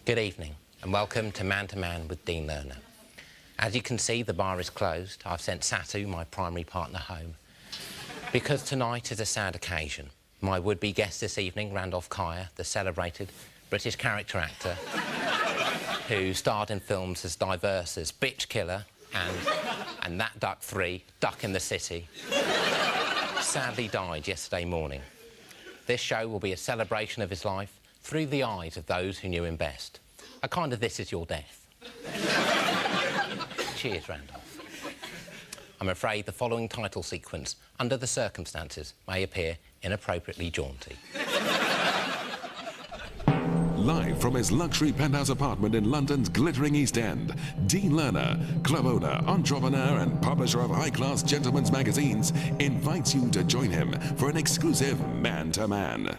Good evening, and welcome to Man with Dean Lerner. As you can see, the bar is closed. I've sent Satu, my primary partner, home. Because tonight is a sad occasion. My would-be guest this evening, Randolph Caer, the celebrated British character actor who starred in films as diverse as Bitch Killer and That Duck 3, Duck in the City, sadly died yesterday morning. This show will be a celebration of his life through the eyes of those who knew him best. A kind of This Is Your Death. Cheers, Randolph. I'm afraid the following title sequence, under the circumstances, may appear inappropriately jaunty. Live from his luxury penthouse apartment in London's glittering East End, Dean Lerner, club owner, entrepreneur and publisher of high-class gentlemen's magazines, invites you to join him for an exclusive man-to-man.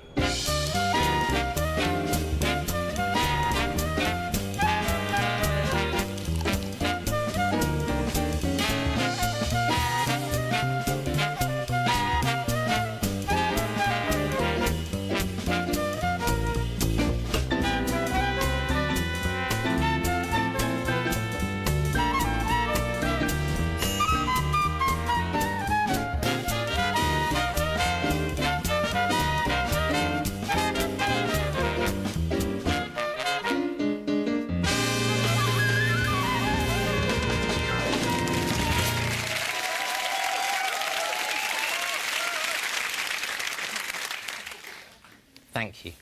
Thank you.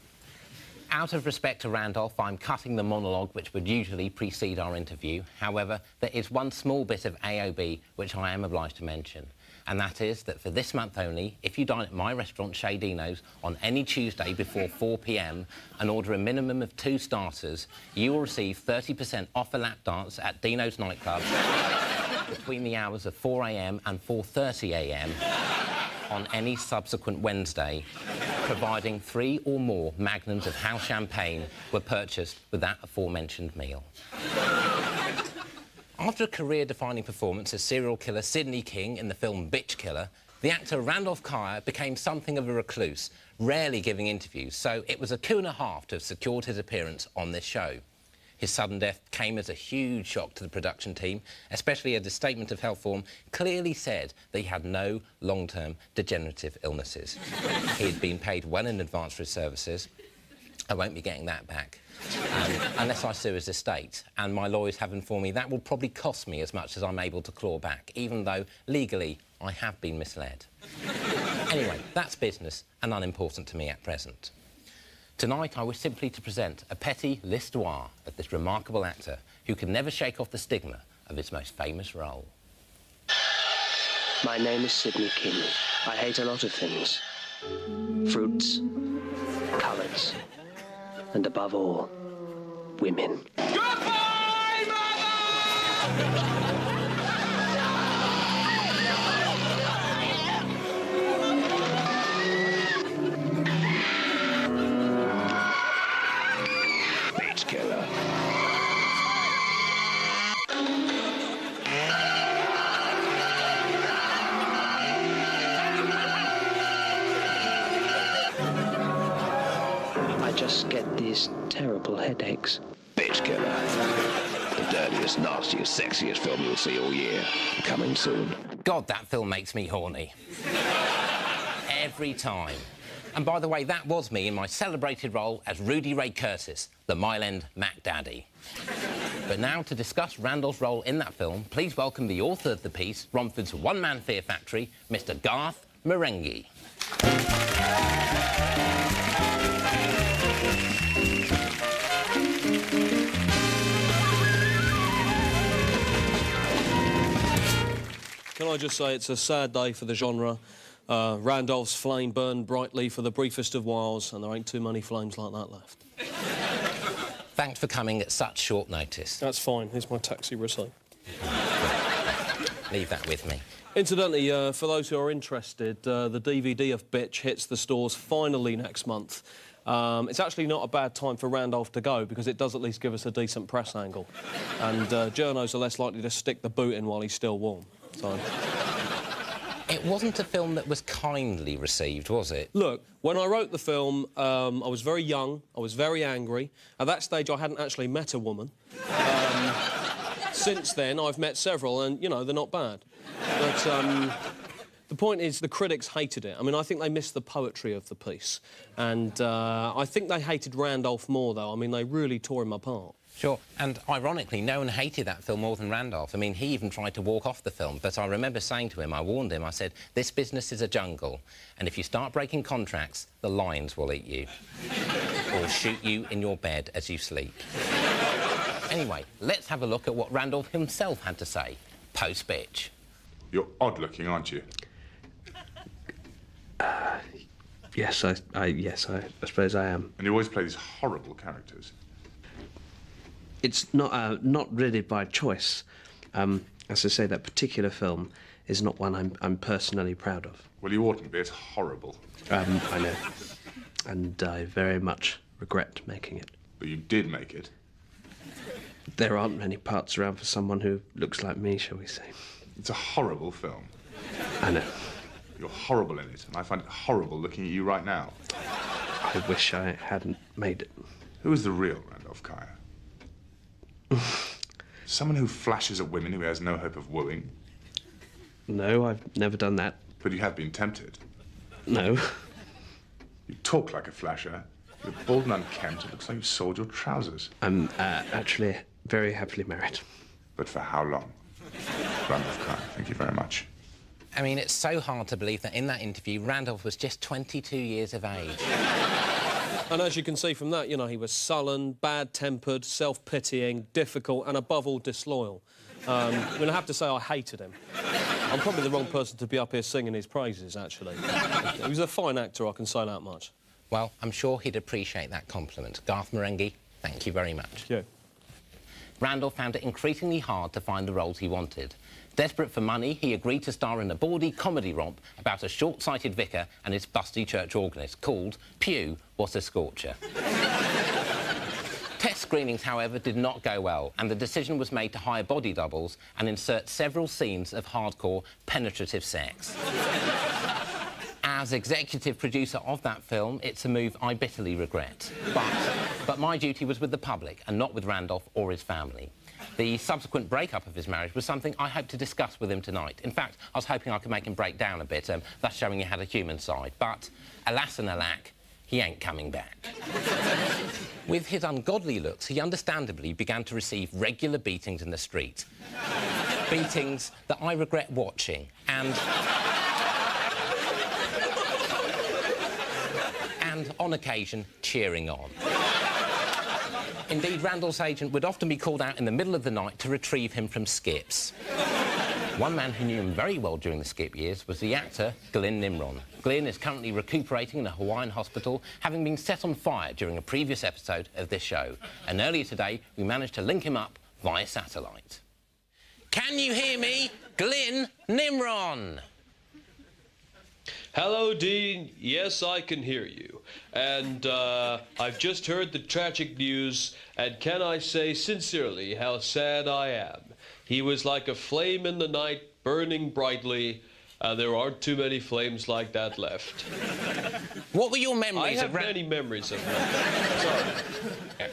Out of respect to Randolph, I'm cutting the monologue which would usually precede our interview. However, there is one small bit of AOB which I am obliged to mention, and that is that for this month only, if you dine at my restaurant, Chez Dino's, on any Tuesday before 4 p.m. and order a minimum of 2 starters, you will receive 30% off a lap dance at Dino's nightclub between the hours of 4 a.m. and 4:30 a.m. on any subsequent Wednesday, providing 3 or more magnums of house champagne were purchased with that aforementioned meal. After a career-defining performance as serial killer Sidney King in the film Bitch Killer, the actor Randolph Caer became something of a recluse, rarely giving interviews, so it was a coup and a half to have secured his appearance on this show. His sudden death came as a huge shock to the production team, especially as his statement of health form clearly said that he had no long-term degenerative illnesses. He had been paid well in advance for his services. I won't be getting that back, unless I sue his estate, and my lawyers have informed me that will probably cost me as much as I'm able to claw back, even though, legally, I have been misled. Anyway, that's business and unimportant to me at present. Tonight, I wish simply to present a petit l'histoire of this remarkable actor who could never shake off the stigma of his most famous role. My name is Sidney King. I hate a lot of things. Fruits, colours, and above all, women. Goodbye, mother! I just get these terrible headaches. Bitch Killer. The dirtiest, nastiest, sexiest film you'll see all year. Coming soon. God, that film makes me horny. Every time. And by the way, that was me in my celebrated role as Rudy Ray Curtis, the Mile End Mac Daddy. But now, to discuss Randolph's role in that film, please welcome the author of the piece, Romford's one-man Fear Factory, Mr. Garth Marenghi. Can I just say it's a sad day for the genre. Randolph's flame burned brightly for the briefest of whiles, and there ain't too many flames like that left. Thanks for coming at such short notice. That's fine. Here's my taxi receipt. Leave that with me. Incidentally, for those who are interested, the DVD of Bitch hits the stores finally next month. It's actually not a bad time for Randolph to go, because it does at least give us a decent press angle. And journos are less likely to stick the boot in while he's still warm. So... It wasn't a film that was kindly received, was it? Look, when I wrote the film, I was very young, I was very angry. At that stage, I hadn't actually met a woman. Since then, I've met several, and, you know, they're not bad. But the point is, the critics hated it. I mean, I think they missed the poetry of the piece. And I think they hated Randolph more, though. I mean, they really tore him apart. Sure, and ironically, no one hated that film more than Randolph. I mean, he even tried to walk off the film, but I remember saying to him, I warned him, I said, this business is a jungle, and if you start breaking contracts, the lions will eat you. Or shoot you in your bed as you sleep. Anyway, let's have a look at what Randolph himself had to say, post-bitch. You're odd-looking, aren't you? Yes, I suppose I am. And you always play these horrible characters. It's not really by choice. As I say, that particular film is not one I'm personally proud of. Well, you oughtn't be. It's horrible. I know. And I very much regret making it. But you did make it. There aren't many parts around for someone who looks like me, shall we say. It's a horrible film. I know. You're horrible in it, and I find it horrible looking at you right now. I wish I hadn't made it. Who is the real Randolph Caer? Someone who flashes at women who has no hope of wooing? No, I've never done that. But you have been tempted. No. You talk like a flasher. You're bald and unkempt. It looks like you've soiled your trousers. I'm actually very happily married. But for how long? Randolph Caer, thank you very much. I mean, it's so hard to believe that in that interview, Randolph was just 22 years of age. And as you can see from that, you know, he was sullen, bad-tempered, self-pitying, difficult, and above all, disloyal. I mean, I have to say I hated him. I'm probably the wrong person to be up here singing his praises, actually. He was a fine actor, I can say that much. Well, I'm sure he'd appreciate that compliment. Garth Marenghi, thank you very much. Thank you. Randolph found it increasingly hard to find the roles he wanted. Desperate for money, he agreed to star in a bawdy comedy romp about a short-sighted vicar and his busty church organist called Pew, What a Scorcher. Test screenings, however, did not go well, and the decision was made to hire body doubles and insert several scenes of hardcore, penetrative sex. As executive producer of that film, it's a move I bitterly regret. But my duty was with the public and not with Randolph or his family. The subsequent breakup of his marriage was something I hope to discuss with him tonight. In fact, I was hoping I could make him break down a bit, thus showing he had a human side. But, alas and alack, he ain't coming back. With his ungodly looks, he understandably began to receive regular beatings in the street. Beatings that I regret watching, and on occasion, cheering on. Indeed, Randolph's agent would often be called out in the middle of the night to retrieve him from skips. One man who knew him very well during the skip years was the actor Glyn Nimron. Glyn is currently recuperating in a Hawaiian hospital, having been set on fire during a previous episode of this show. And earlier today, we managed to link him up via satellite. Can you hear me? Glyn Nimron! Hello, Dean. Yes, I can hear you. And I've just heard the tragic news, and can I say sincerely how sad I am. He was like a flame in the night, burning brightly. There aren't too many flames like that left. What were your memories of Randolph? I have many memories of Randolph. Sorry.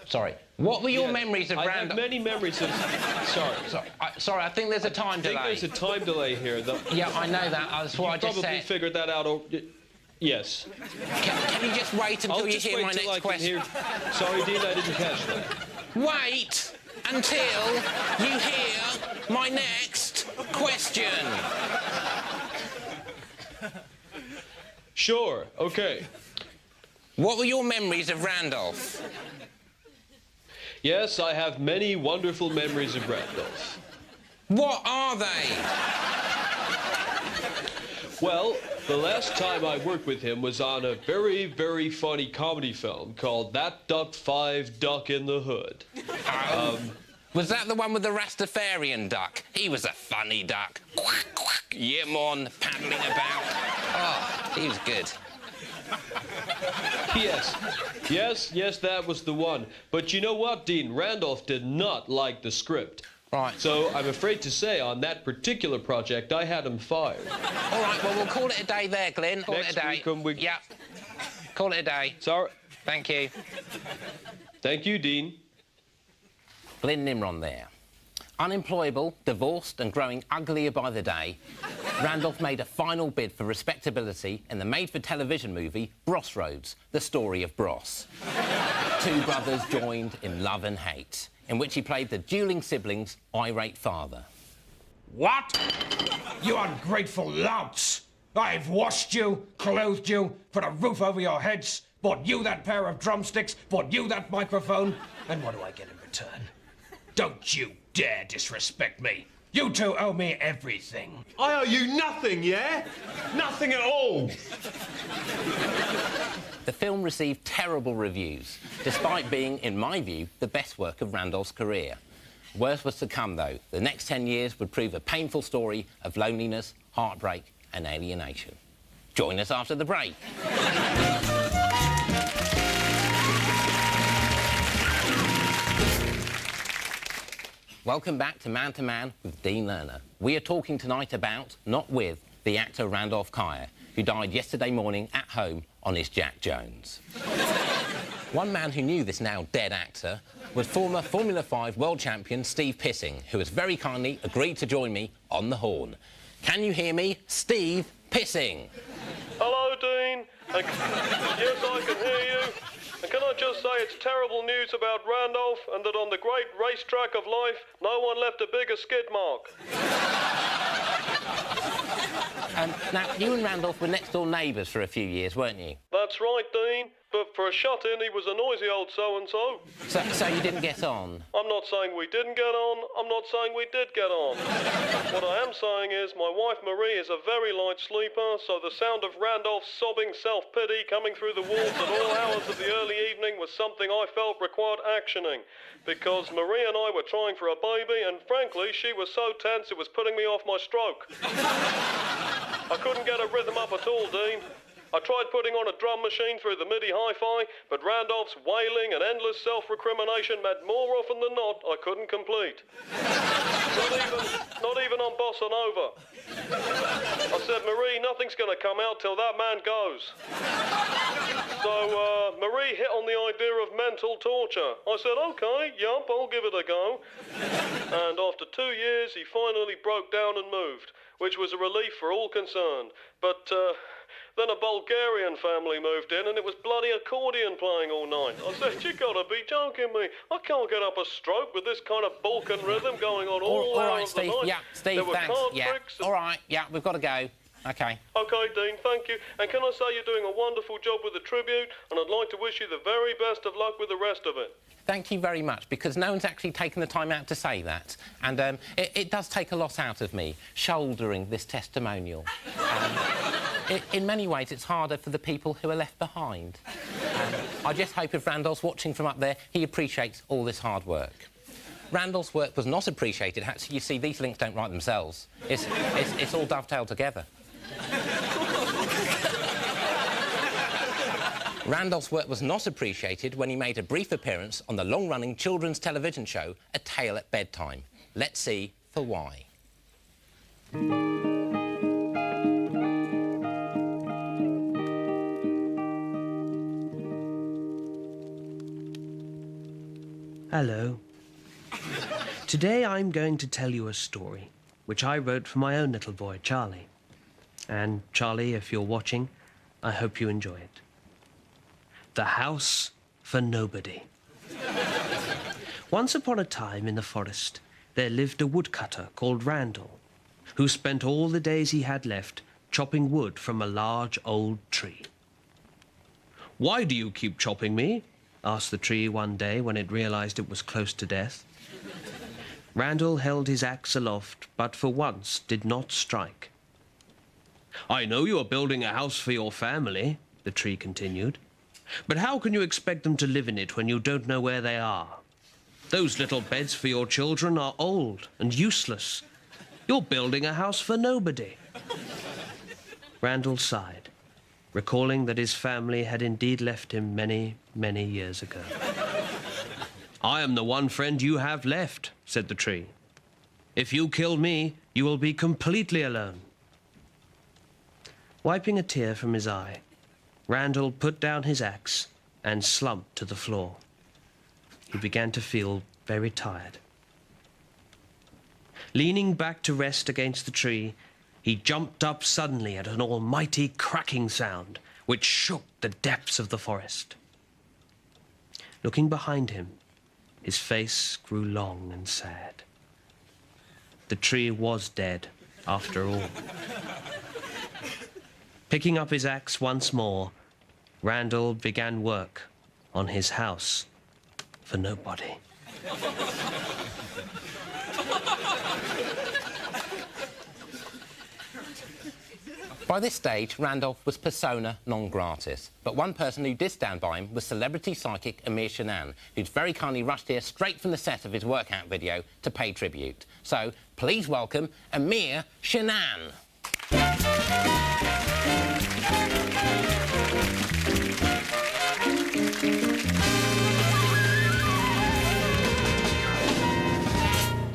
Sorry. What were your memories of Randolph? I have many memories of... Sorry, I think there's a time delay. I think there's a time delay here. Yeah, I know that. That's what I just said. You probably figured that out. Yes. Can you just wait until you hear my next question? Sorry, Dean, I didn't catch that. Wait until you hear my next question. Sure, okay. What were your memories of Randolph? Yes, I have many wonderful memories of Randolph. What are they? Well, the last time I worked with him was on a very, very funny comedy film called That Duck 5 Duck in the Hood. Was that the one with the Rastafarian duck? He was a funny duck. Quack, quack, yimon, paddling about. Oh, he was good. Yes, that was the one. But you know what, Dean? Randolph did not like the script. Right. So I'm afraid to say on that particular project, I had him fired. All right, well, we'll call it a day there, Glenn. Call Next it a day. week, we... Yeah. Call it a day. Sorry. Thank you. Thank you, Dean. Glyn Nimron there. Unemployable, divorced and growing uglier by the day, Randolph made a final bid for respectability in the made-for-television movie Brossroads, the story of Bross. Two brothers joined in love and hate, in which he played the dueling siblings' irate father. What? You ungrateful louts! I've washed you, clothed you, put a roof over your heads, bought you that pair of drumsticks, bought you that microphone, and what do I get in return? Don't you dare disrespect me. You two owe me everything. I owe you nothing, yeah? Nothing at all. The film received terrible reviews, despite being, in my view, the best work of Randolph's career. Worse was to come, though. The next 10 years would prove a painful story of loneliness, heartbreak and alienation. Join us after the break. Welcome back to Man with Dean Lerner. We are talking tonight about, not with, the actor Randolph Caer, who died yesterday morning at home on his Jack Jones. One man who knew this now dead actor was former Formula 5 world champion Steve Pissing, who has very kindly agreed to join me on the horn. Can you hear me? Steve Pissing. Hello, Dean. Yes, I can hear you. And can I just say it's terrible news about Randolph and that on the great racetrack of life, no one left a bigger skid mark. Now, you and Randolph were next-door neighbours for a few years, weren't you? That's right, Dean. But for a shut-in, he was a noisy old so-and-so. So you didn't get on? I'm not saying we didn't get on. I'm not saying we did get on. What I am saying is my wife Marie is a very light sleeper, so the sound of Randolph's sobbing self-pity coming through the walls at all hours of the early evening was something I felt required actioning. Because Marie and I were trying for a baby, and frankly, she was so tense it was putting me off my stroke. I couldn't get a rhythm up at all, Dean. I tried putting on a drum machine through the MIDI hi-fi, but Randolph's wailing and endless self-recrimination meant more often than not I couldn't complete. Not even on Bossa Nova. I said, Marie, nothing's going to come out till that man goes. So Marie hit on the idea of mental torture. I said, OK, yup, I'll give it a go. And after 2 years, he finally broke down and moved, which was a relief for all concerned. But then a Bulgarian family moved in and it was bloody accordion playing all night. I said, you gotta be joking me. I can't get up a stroke with this kind of Balkan rhythm going on all right, Steve. Yeah, Steve, thanks. Yeah. All right, yeah, we've got to go. OK. OK, Dean, thank you. And can I say you're doing a wonderful job with the tribute, and I'd like to wish you the very best of luck with the rest of it. Thank you very much, because no one's actually taken the time out to say that. And it does take a lot out of me, shouldering this testimonial. In many ways, it's harder for the people who are left behind. I just hope if Randolph's watching from up there, he appreciates all this hard work. Randolph's work was not appreciated. Actually, you see, these links don't write themselves. It's all dovetailed together. Randolph's work was not appreciated when he made a brief appearance on the long-running children's television show A Tale at Bedtime. Let's see for why. Hello. Today I'm going to tell you a story, which I wrote for my own little boy, Charlie. And, Charlie, if you're watching, I hope you enjoy it. The House for Nobody. Once upon a time in the forest, there lived a woodcutter called Randall, who spent all the days he had left chopping wood from a large old tree. "Why do you keep chopping me?" asked the tree one day when it realized it was close to death. Randall held his axe aloft, but for once did not strike. "I know you are building a house for your family," the tree continued. "But how can you expect them to live in it when you don't know where they are? Those little beds for your children are old and useless. You're building a house for nobody." Randall sighed, recalling that his family had indeed left him many, many years ago. "I am the one friend you have left," said the tree. If you kill me, you will be completely alone. Wiping a tear from his eye, Randall put down his axe and slumped to the floor. He began to feel very tired. Leaning back to rest against the tree, he jumped up suddenly at an almighty cracking sound which shook the depths of the forest. Looking behind him, his face grew long and sad. The tree was dead, after all. Picking up his axe once more, Randall began work on his house for nobody. By this stage, Randolph was persona non gratis. But one person who did stand by him was celebrity psychic Amir Shenan, who'd very kindly rushed here straight from the set of his workout video to pay tribute. So, please welcome Amir Shenan.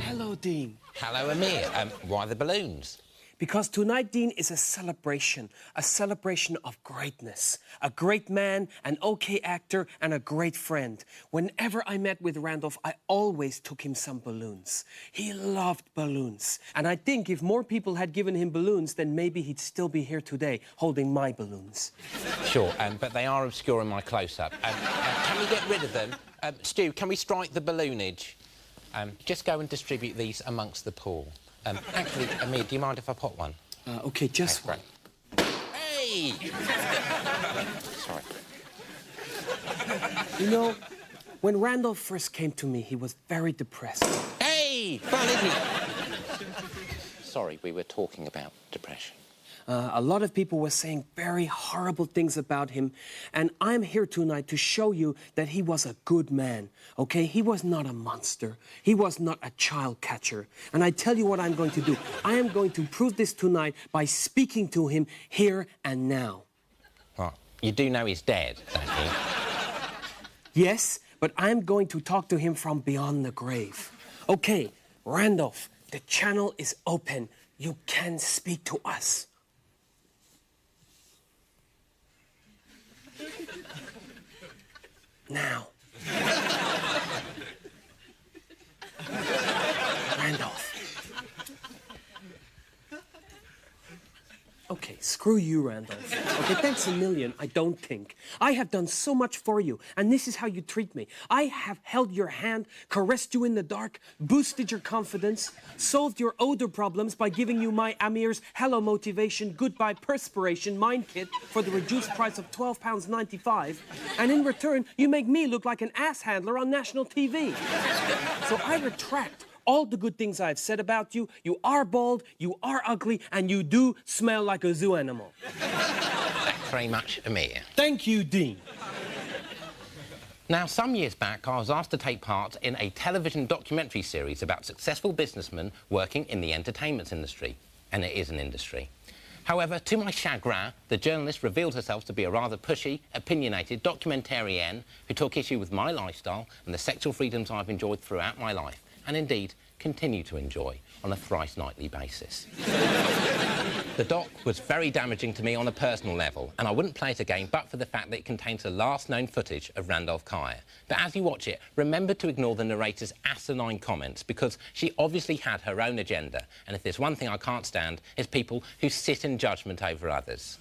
Hello, Dean. Hello, Amir. Why the balloons? Because tonight, Dean, is a celebration of greatness. A great man, an okay actor, and a great friend. Whenever I met with Randolph, I always took him some balloons. He loved balloons. And I think if more people had given him balloons, then maybe he'd still be here today, holding my balloons. Sure, but they are obscuring my close-up. Can we get rid of them? Stu, can we strike the balloonage? Just go and distribute these amongst the pool. Actually, Amir, do you mind if I pop one? OK, just one. Hey! Sorry. You know, when Randolph first came to me, he was very depressed. Hey! Fun, isn't it? Sorry, we were talking about depression. A lot of people were saying very horrible things about him, and I'm here tonight to show you that he was a good man, okay? He was not a monster. He was not a child catcher. And I tell you what I'm going to do. I am going to prove this tonight by speaking to him here and now. What? You do know he's dead, don't you? Yes, but I'm going to talk to him from beyond the grave. Okay, Randolph, the channel is open. You can speak to us. Now. Randolph. Okay, screw you, Randolph. Okay, thanks a million, I don't think. I have done so much for you, and this is how you treat me. I have held your hand, caressed you in the dark, boosted your confidence, solved your odor problems by giving you my Amir's Hello Motivation Goodbye Perspiration Mind Kit for the reduced price of £12.95, and in return, you make me look like an ass handler on national TV. So I retract all the good things I've said about you. You are bald, you are ugly, and you do smell like a zoo animal. Thanks very much, Amir. Thank you, Dean. Now, some years back, I was asked to take part in a television documentary series about successful businessmen working in the entertainment industry. And it is an industry. However, to my chagrin, the journalist revealed herself to be a rather pushy, opinionated documentarian who took issue with my lifestyle and the sexual freedoms I've enjoyed throughout my life, and indeed continue to enjoy on a thrice-nightly basis. The doc was very damaging to me on a personal level, and I wouldn't play it again but for the fact that it contains the last known footage of Randolph Caer. But as you watch it, remember to ignore the narrator's asinine comments, because she obviously had her own agenda, and if there's one thing I can't stand, it's people who sit in judgment over others.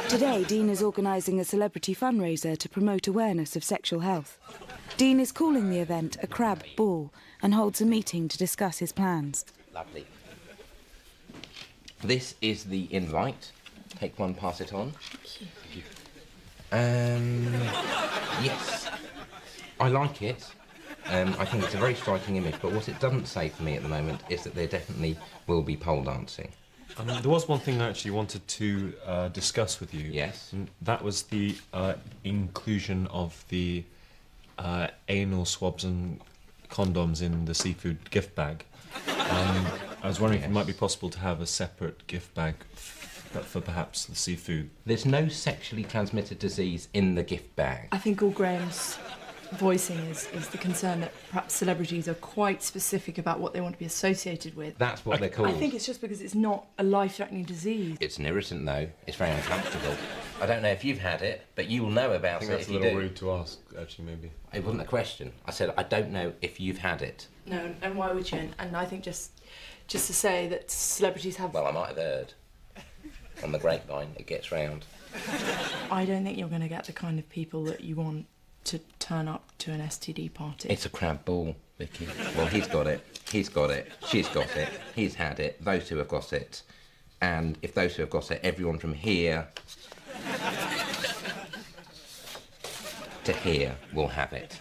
Today, Dean is organising a celebrity fundraiser to promote awareness of sexual health. Dean is calling the event a crab ball and holds a meeting to discuss his plans. Lovely. This is the invite. Take one, pass it on. Thank you. Yes. I like it. I think it's a very striking image, but what it doesn't say for me at the moment is that there definitely will be pole dancing. There was one thing I actually wanted to discuss with you. Yes. And that was the inclusion of the anal swabs and condoms in the seafood gift bag. I was wondering if it might be possible to have a separate gift bag for perhaps the seafood. There's no sexually transmitted disease in the gift bag. I think all Graham's voicing is the concern that perhaps celebrities are quite specific about what they want to be associated with. That's what they're called. I think it's just because it's not a life-threatening disease. It's an irritant, though. It's very uncomfortable. I don't know if you've had it, but you will know about it if you do. I think that's a little rude to ask, actually, maybe. It wasn't a question. I said, I don't know if you've had it. No, and why would you? And I think just to say that celebrities have... Well, I might have heard. On the grapevine, it gets round. I don't think you're going to get the kind of people that you want to turn up to an STD party. It's a crab ball, Vicky. Well, he's got it, she's got it, he's had it, those two have got it. And if those two have got it, everyone from here to here will have it.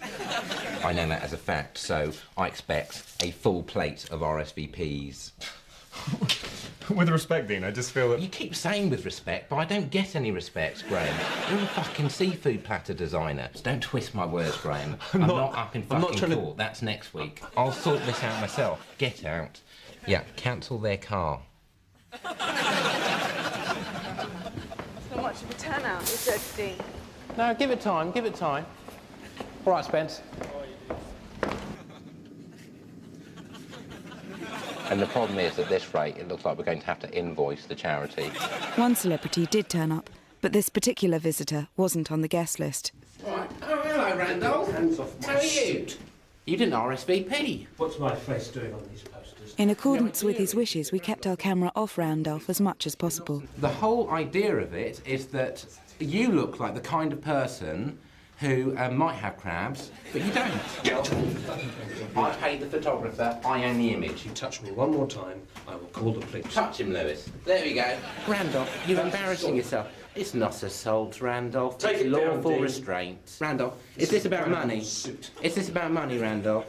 I know that as a fact, so I expect a full plate of RSVPs. With respect, Dean, I just feel that... You keep saying with respect, but I don't get any respect, Graham. You're a fucking seafood platter designer. Just don't twist my words, Graham. I'm not up in fucking court. That's next week. I'll sort this out myself. Get out. Yeah, cancel their car. Not much of a turnout, is there, Dean? No, give it time, give it time. All right, Spence. And the problem is, at this rate, it looks like we're going to have to invoice the charity. One celebrity did turn up, but this particular visitor wasn't on the guest list. Right. Oh, hello, Randolph. Hands off my How are you? You didn't RSVP. What's my face doing on these posters? In accordance with his wishes, we kept our camera off Randolph as much as possible. The whole idea of it is that you look like the kind of person who might have crabs, but you don't. I paid the photographer, I own the image. You touch me one more time, I will call the police. Touch him, Lewis. There we go. Randolph, you're embarrassing yourself. It's not assault, Randolph. Take it's it lawful down, restraint. Randolph, is this about money? Is this about money, Randolph?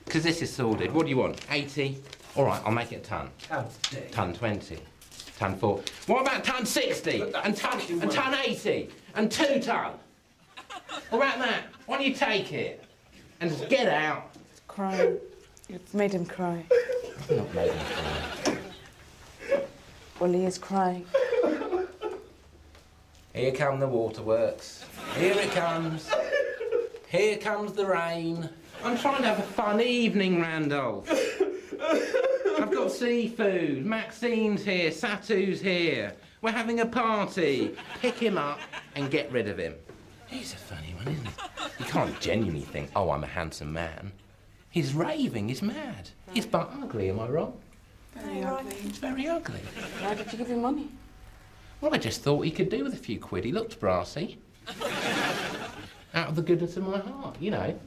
Because this is sordid. What do you want? 80? All right, I'll make it a ton. How dare you? Ton 20. Ton 4. What about ton 60? And ton 80? And 2 ton? What about that? Why don't you take it? And just get out. He's crying. You've made him cry. I've not made him cry. Well, he is crying. Here come the waterworks. Here it comes. Here comes the rain. I'm trying to have a fun evening, Randolph. I've got seafood. Maxine's here. Satu's here. We're having a party. Pick him up and get rid of him. He's a funny one, isn't he? You can't genuinely think, oh, I'm a handsome man. He's raving, he's mad. He's but ugly, am I wrong? Very ugly. He's very ugly. Why did you give him money? Well, I just thought he could do with a few quid. He looked brassy. Out of the goodness of my heart, you know.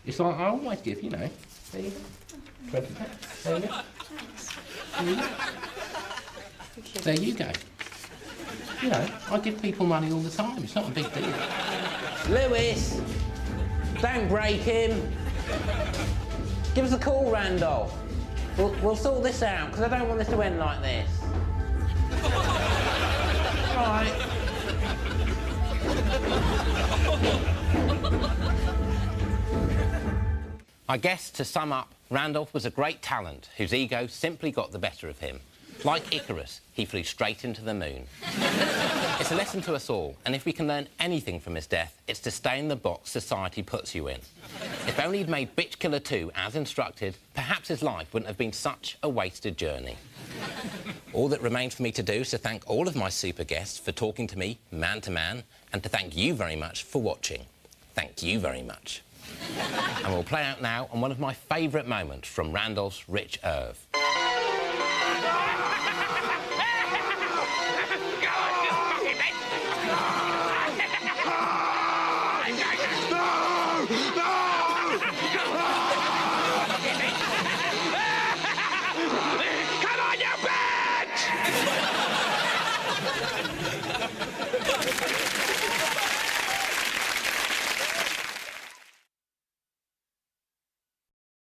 It's like I always give, you know. There you go. 20 pence. There you go. There you go. There you go. You know, I give people money all the time. It's not a big deal. Lewis! Don't break him. Give us a call, Randolph. We'll sort this out, because I don't want this to end like this. Right. I guess, to sum up, Randolph was a great talent whose ego simply got the better of him. Like Icarus, he flew straight into the moon. It's a lesson to us all, and if we can learn anything from his death, it's to stay in the box society puts you in. If only he'd made Bitch Killer 2 as instructed, perhaps his life wouldn't have been such a wasted journey. All that remains for me to do is to thank all of my super guests for talking to me man to man, and to thank you very much for watching. Thank you very much. And we'll play out now on one of my favourite moments from Randolph's rich oeuvre.